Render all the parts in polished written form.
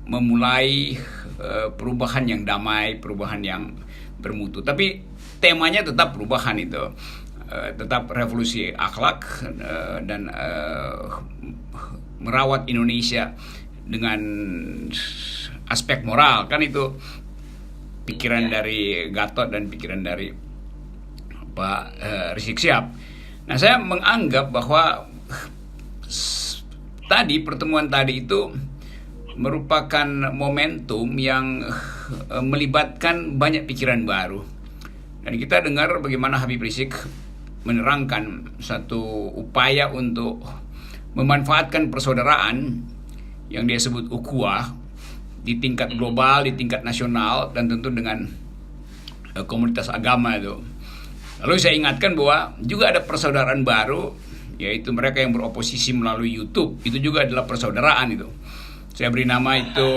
memulai perubahan yang damai, perubahan yang bermutu. Tapi temanya tetap perubahan itu, tetap revolusi akhlak, dan merawat Indonesia dengan aspek moral, kan itu pikiran dari Gatot dan pikiran dari Pak Rizik Syihab. Nah, saya menganggap bahwa pertemuan tadi itu merupakan momentum yang melibatkan banyak pikiran baru. Dan kita dengar bagaimana Habib Rizik menerangkan satu upaya untuk memanfaatkan persaudaraan yang dia sebut ukhuwah di tingkat global, di tingkat nasional, dan tentu dengan komunitas agama itu. Lalu saya ingatkan bahwa juga ada persaudaraan baru, yaitu mereka yang beroposisi melalui YouTube. Itu juga adalah persaudaraan itu. Saya beri nama itu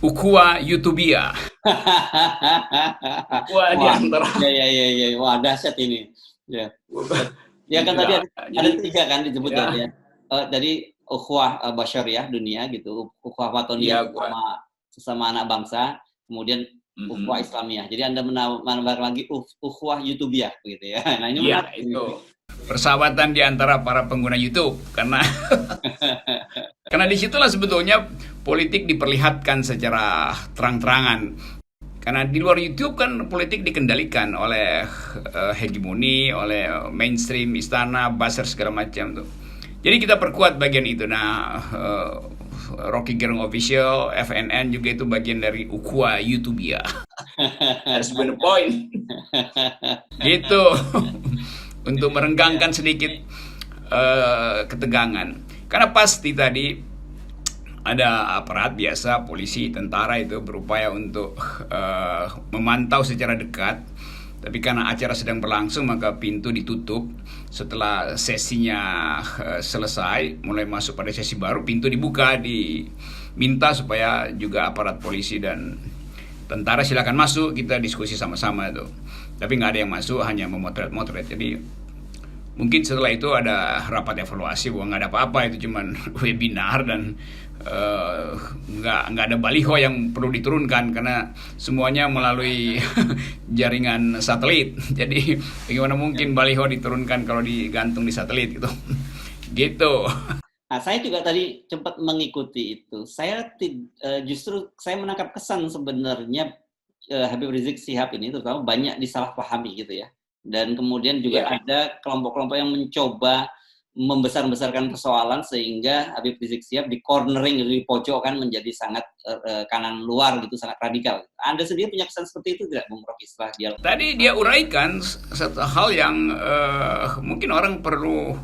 Ukhuwah YouTubia. Wah, di antara. Ya. Wah, dahsyat ini. Ya. Ya kan tadi ada tiga kan disebut ya. Jadi ukhuwah basyariah dunia gitu, ukhuwah watoniyah sesama anak bangsa, kemudian ukhuwah Islamiyah. Jadi Anda menambah lagi ukhuwah YouTubia begitu ya. Nah, ini ya, itu persahabatan di antara para pengguna YouTube, karena karena disitulah sebetulnya politik diperlihatkan secara terang-terangan. Karena di luar YouTube kan politik dikendalikan oleh hegemoni, oleh mainstream, istana, buzzer segala macam tuh. Jadi kita perkuat bagian itu. Nah, Rocky Gerung Official, FNN juga itu bagian dari ukhuwah YouTubia. That's the point. Gitu. Untuk merenggangkan sedikit ketegangan. Karena pasti tadi ada aparat biasa, polisi, tentara itu berupaya untuk memantau secara dekat. Tapi karena acara sedang berlangsung, maka pintu ditutup. Setelah sesinya selesai, mulai masuk pada sesi baru, pintu dibuka, diminta supaya juga aparat polisi dan tentara silakan masuk, kita diskusi sama-sama itu. Tapi nggak ada yang masuk, hanya memotret-motret. Jadi mungkin setelah itu ada rapat evaluasi bahwa nggak ada apa-apa, itu cuman webinar, dan nggak ada baliho yang perlu diturunkan karena semuanya melalui jaringan satelit. Jadi bagaimana mungkin baliho diturunkan kalau digantung di satelit gitu. Gitu. Nah, saya juga tadi sempat mengikuti itu. Justru saya menangkap kesan sebenarnya Habib Rizik Syihab ini terutama banyak disalahpahami gitu ya. Dan kemudian juga ada kelompok-kelompok yang mencoba membesar-besarkan persoalan sehingga Habib Rizik Syihab di cornering, di pojokkan menjadi sangat kanan luar gitu, sangat radikal. Anda sendiri punya kesan seperti itu tidak, Bung Rocky, setelah dia? Tadi dia uraikan satu hal yang mungkin orang perlu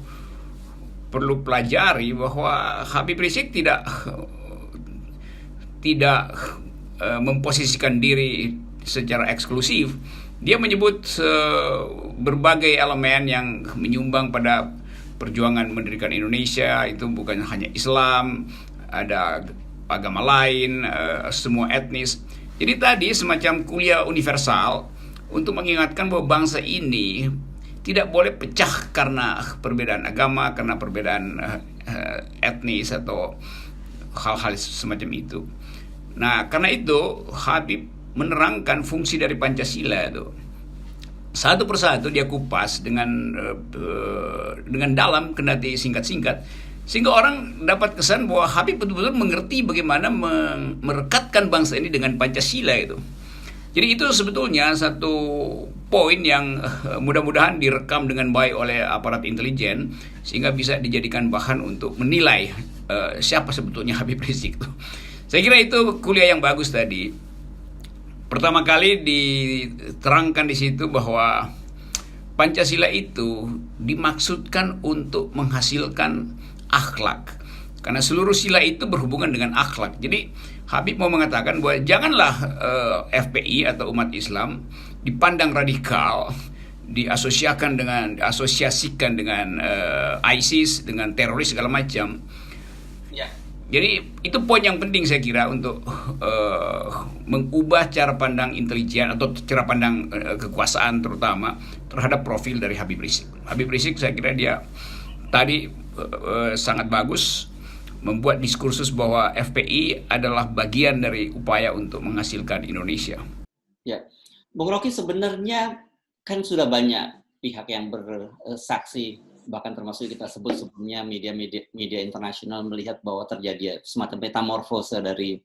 pelajari, bahwa Habib Rizik tidak memposisikan diri secara eksklusif. Dia menyebut berbagai elemen yang menyumbang pada perjuangan mendirikan Indonesia. Itu bukan hanya Islam, ada agama lain, semua etnis. Jadi tadi semacam kuliah universal untuk mengingatkan bahwa bangsa ini tidak boleh pecah karena perbedaan agama, karena perbedaan etnis atau hal-hal semacam itu. Nah, karena itu Habib menerangkan fungsi dari Pancasila itu. Satu persatu dia kupas dengan dalam, kendati singkat-singkat, sehingga orang dapat kesan bahwa Habib betul-betul mengerti bagaimana merekatkan bangsa ini dengan Pancasila itu. Jadi itu sebetulnya satu poin yang mudah-mudahan direkam dengan baik oleh aparat intelijen, sehingga bisa dijadikan bahan untuk menilai siapa sebetulnya Habib Rizik itu. Saya kira itu kuliah yang bagus tadi. Pertama kali diterangkan di situ bahwa Pancasila itu dimaksudkan untuk menghasilkan akhlak. Karena seluruh sila itu berhubungan dengan akhlak. Jadi Habib mau mengatakan bahwa janganlah FPI atau umat Islam dipandang radikal, diasosiasikan dengan ISIS, dengan teroris segala macam. Jadi itu poin yang penting saya kira untuk mengubah cara pandang intelijen atau cara pandang kekuasaan terutama terhadap profil dari Habib Rizik. Habib Rizik saya kira dia tadi sangat bagus membuat diskursus bahwa FPI adalah bagian dari upaya untuk menghasilkan Indonesia. Ya, Bung Rocky, sebenarnya kan sudah banyak pihak yang bersaksi, bahkan termasuk kita sebut sebelumnya media internasional melihat bahwa terjadi semacam metamorfose dari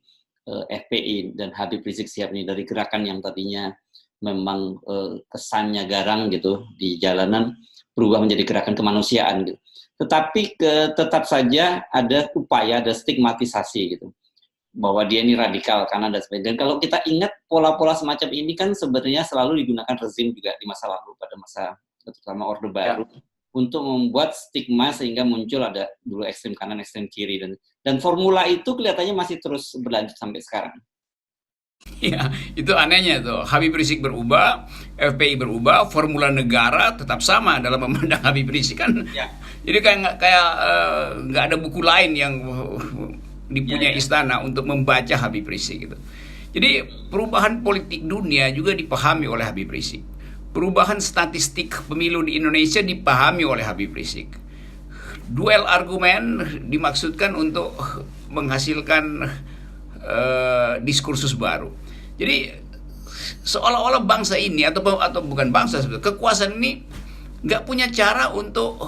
FPI dan Habib Rizik Syihab ini, dari gerakan yang tadinya memang kesannya garang gitu di jalanan berubah menjadi gerakan kemanusiaan gitu. Tetapi tetap saja ada upaya, ada stigmatisasi gitu, bahwa dia ini radikal kanan dan sebagainya. Dan kalau kita ingat pola-pola semacam ini kan sebenarnya selalu digunakan rezim juga di masa lalu, pada masa terutama Orde Baru, untuk membuat stigma sehingga muncul ada dulu ekstrem kanan, ekstrem kiri, dan formula itu kelihatannya masih terus berlanjut sampai sekarang. Ya, itu anehnya tuh. Habib Rizik berubah, FPI berubah, formula negara tetap sama dalam memandang Habib Rizik kan. Ya. Jadi kayak nggak ada buku lain yang dipunyai istana untuk membaca Habib Rizik gitu. Jadi perubahan politik dunia juga dipahami oleh Habib Rizik. Perubahan statistik pemilu di Indonesia dipahami oleh Habib Rizik. Duel argumen dimaksudkan untuk menghasilkan diskursus baru. Jadi seolah-olah bangsa ini atau bukan bangsa sebetulnya, kekuasaan ini nggak punya cara untuk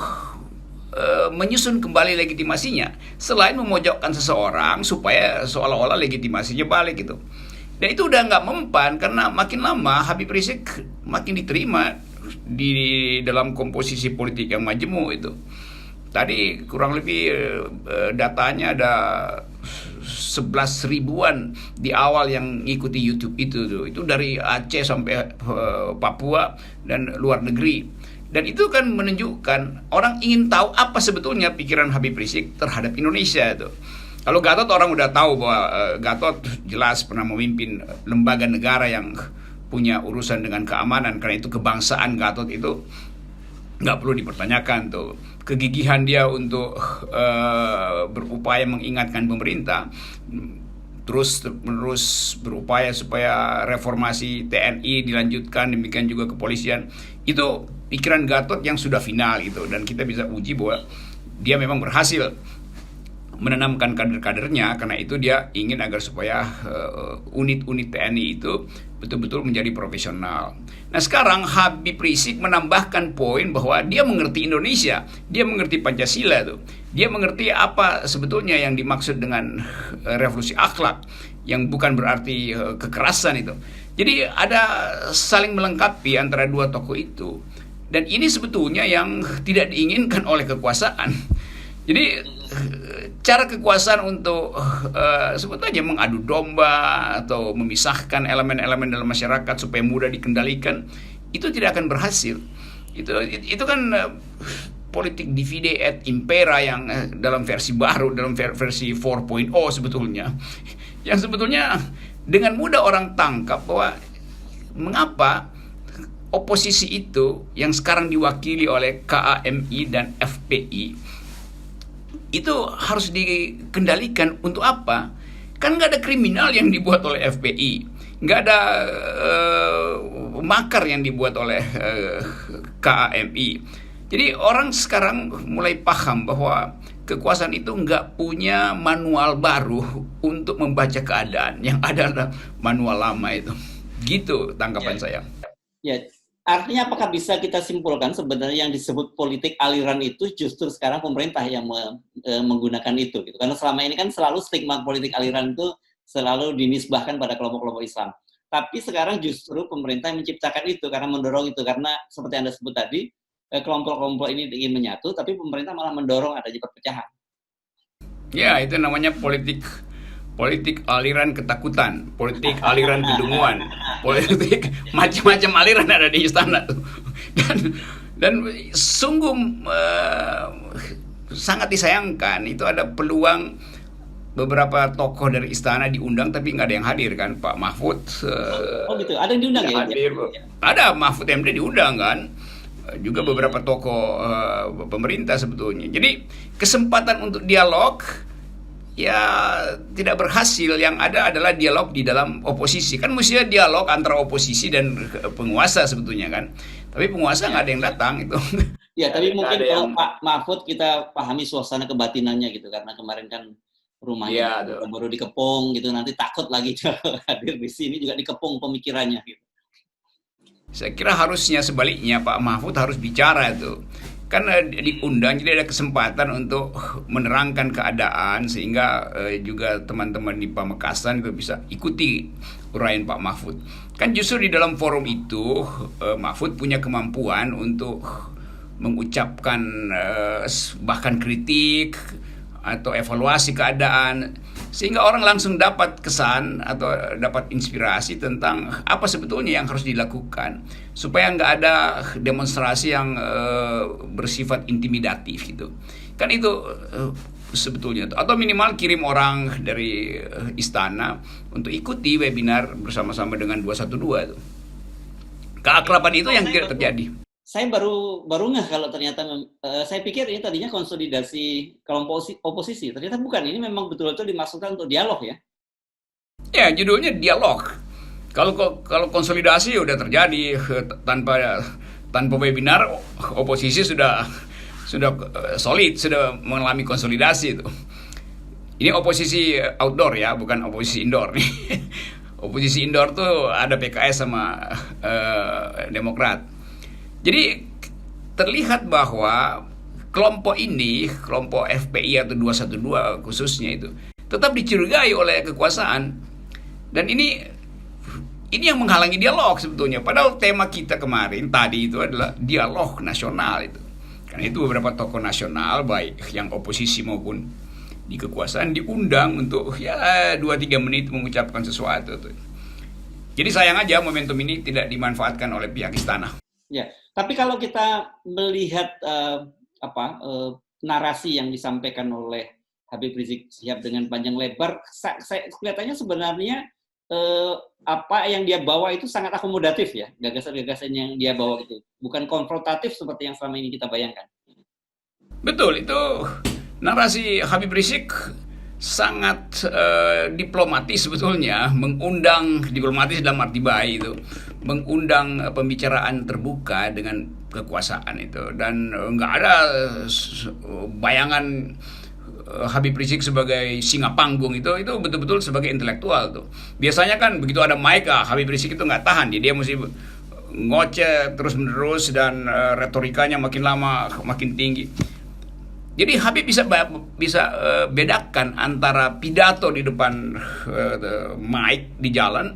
menyusun kembali legitimasinya selain memojokkan seseorang supaya seolah-olah legitimasinya balik gitu. Dan itu udah nggak mempan karena makin lama Habib Rizik makin diterima di dalam komposisi politik yang majemuk itu. Tadi kurang lebih datanya ada 11 ribuan di awal yang ngikuti YouTube itu dari Aceh sampai Papua dan luar negeri. Dan itu kan menunjukkan orang ingin tahu apa sebetulnya pikiran Habib Rizik terhadap Indonesia itu. Kalau Gatot orang udah tahu bahwa Gatot jelas pernah memimpin lembaga negara yang punya urusan dengan keamanan, karena itu kebangsaan Gatot itu nggak perlu dipertanyakan tuh. Kegigihan dia untuk berupaya mengingatkan pemerintah, terus menerus berupaya supaya reformasi TNI dilanjutkan, demikian juga kepolisian, itu pikiran Gatot yang sudah final gitu. Dan kita bisa uji bahwa dia memang berhasil menanamkan kader-kadernya, karena itu dia ingin agar supaya unit-unit TNI itu betul-betul menjadi profesional. Nah sekarang Habib Rizik menambahkan poin bahwa dia mengerti Indonesia, dia mengerti Pancasila tuh, dia mengerti apa sebetulnya yang dimaksud dengan revolusi akhlak, yang bukan berarti kekerasan itu. Jadi ada saling melengkapi antara dua tokoh itu, dan ini sebetulnya yang tidak diinginkan oleh kekuasaan. Jadi cara kekuasaan untuk sebetulnya mengadu domba atau memisahkan elemen-elemen dalam masyarakat supaya mudah dikendalikan, itu tidak akan berhasil. Itu kan politik divide et impera yang dalam versi baru, dalam versi 4.0 sebetulnya. Yang sebetulnya dengan mudah orang tangkap bahwa mengapa oposisi itu yang sekarang diwakili oleh KAMI dan FPI itu harus dikendalikan untuk apa? Kan nggak ada kriminal yang dibuat oleh FPI, nggak ada makar yang dibuat oleh KAMI. Jadi orang sekarang mulai paham bahwa kekuasaan itu nggak punya manual baru untuk membaca keadaan, yang ada adalah manual lama itu. Gitu tanggapan saya. Ya. Artinya apakah bisa kita simpulkan sebenarnya yang disebut politik aliran itu justru sekarang pemerintah yang menggunakan itu gitu. Karena selama ini kan selalu stigma politik aliran itu selalu dinisbahkan pada kelompok-kelompok Islam. Tapi sekarang justru pemerintah yang menciptakan itu karena mendorong itu, karena seperti Anda sebut tadi kelompok-kelompok ini ingin menyatu, tapi pemerintah malah mendorong adanya perpecahan. Ya, itu namanya politik aliran ketakutan, politik aliran kedunguan, politik macam-macam aliran ada di istana tuh. Dan sungguh sangat disayangkan itu ada peluang beberapa tokoh dari istana diundang tapi nggak ada yang hadir kan. Pak Mahfud oh gitu, ada yang diundang ya? Hadir. Ada Mahfud MD diundang kan, juga beberapa tokoh pemerintah sebetulnya. Jadi kesempatan untuk dialog ya tidak berhasil. Yang ada adalah dialog di dalam oposisi. Kan mestinya dialog antara oposisi dan penguasa sebetulnya kan. Tapi penguasa nggak ada yang datang itu. Ya, tapi Nggak mungkin ada yang kalau Pak Mahfud kita pahami suasana kebatinannya gitu, karena kemarin kan rumahnya ya tuh. baru dikepung gitu, nanti takut lagi hadir di sini juga dikepung pemikirannya gitu. Saya kira harusnya sebaliknya Pak Mahfud harus bicara itu. Kan diundang jadi ada kesempatan untuk menerangkan keadaan sehingga juga teman-teman di Pamekasan itu bisa ikuti uraian Pak Mahfud. Kan justru di dalam forum itu Mahfud punya kemampuan untuk mengucapkan bahkan kritik atau evaluasi keadaan sehingga orang langsung dapat kesan atau dapat inspirasi tentang apa sebetulnya yang harus dilakukan supaya nggak ada demonstrasi yang bersifat intimidatif gitu kan itu sebetulnya atau minimal kirim orang dari istana untuk ikuti webinar bersama-sama dengan 212 itu keakraban itu yang tidak terjadi. Saya baru ngeh kalau ternyata saya pikir ini tadinya konsolidasi kelompok oposisi. Ternyata bukan. Ini memang betul-betul dimaksudkan untuk dialog ya. Ya, judulnya dialog. Kalau konsolidasi udah terjadi tanpa webinar oposisi sudah solid, sudah mengalami konsolidasi itu. Ini oposisi outdoor ya, bukan oposisi indoor nih. Oposisi indoor tuh ada PKS sama Demokrat. Jadi terlihat bahwa kelompok ini, kelompok FPI atau 212 khususnya itu, tetap dicurigai oleh kekuasaan. Dan ini yang menghalangi dialog sebetulnya. Padahal tema kita kemarin tadi itu adalah dialog nasional itu. Karena itu beberapa tokoh nasional baik yang oposisi maupun di kekuasaan diundang untuk ya 2-3 menit mengucapkan sesuatu tuh. Jadi sayang aja momentum ini tidak dimanfaatkan oleh pihak istana. Ya, tapi kalau kita melihat narasi yang disampaikan oleh Habib Rizik Syihab dengan panjang lebar, saya kelihatannya sebenarnya apa yang dia bawa itu sangat akomodatif ya, gagasan-gagasan yang dia bawa itu, bukan konfrontatif seperti yang selama ini kita bayangkan. Betul, itu narasi Habib Rizik sangat diplomatis sebetulnya, mengundang diplomatis dalam arti baik itu, mengundang pembicaraan terbuka dengan kekuasaan itu dan nggak ada bayangan Habib Rizik sebagai singa panggung itu betul-betul sebagai intelektual tuh. Biasanya kan begitu ada mic Habib Rizik itu nggak tahan dia mesti ngoceh terus menerus dan retorikanya makin lama makin tinggi. Jadi Habib bisa bedakan antara pidato di depan mic di jalan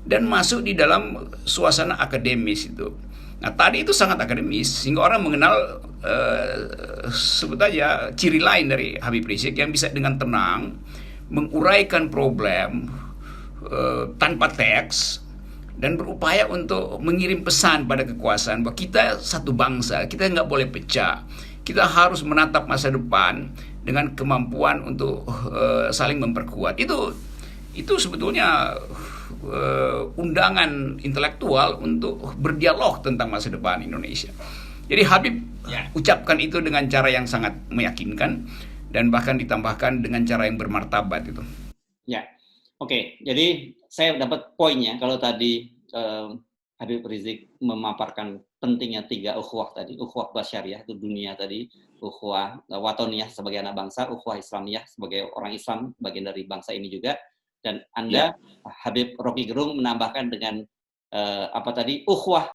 dan masuk di dalam suasana akademis itu. Nah tadi itu sangat akademis sehingga orang mengenal sebut aja ciri lain dari Habib Rizik yang bisa dengan tenang menguraikan problem tanpa teks dan berupaya untuk mengirim pesan pada kekuasaan bahwa kita satu bangsa, kita nggak boleh pecah. Kita harus menatap masa depan dengan kemampuan untuk saling memperkuat. Itu sebetulnya undangan intelektual untuk berdialog tentang masa depan Indonesia. Jadi Habib ucapkan itu dengan cara yang sangat meyakinkan dan bahkan ditambahkan dengan cara yang bermartabat itu. Ya, oke. Jadi saya dapat poinnya kalau tadi Habib Rizik memaparkan pentingnya 3 ukhuwah tadi, ukhuwah basyariah itu dunia tadi, ukhuwah watoniyah sebagai anak bangsa, ukhuwah islamiyah sebagai orang Islam, bagian dari bangsa ini juga. Dan Anda, Habib Rocky Gerung menambahkan dengan ukhuwah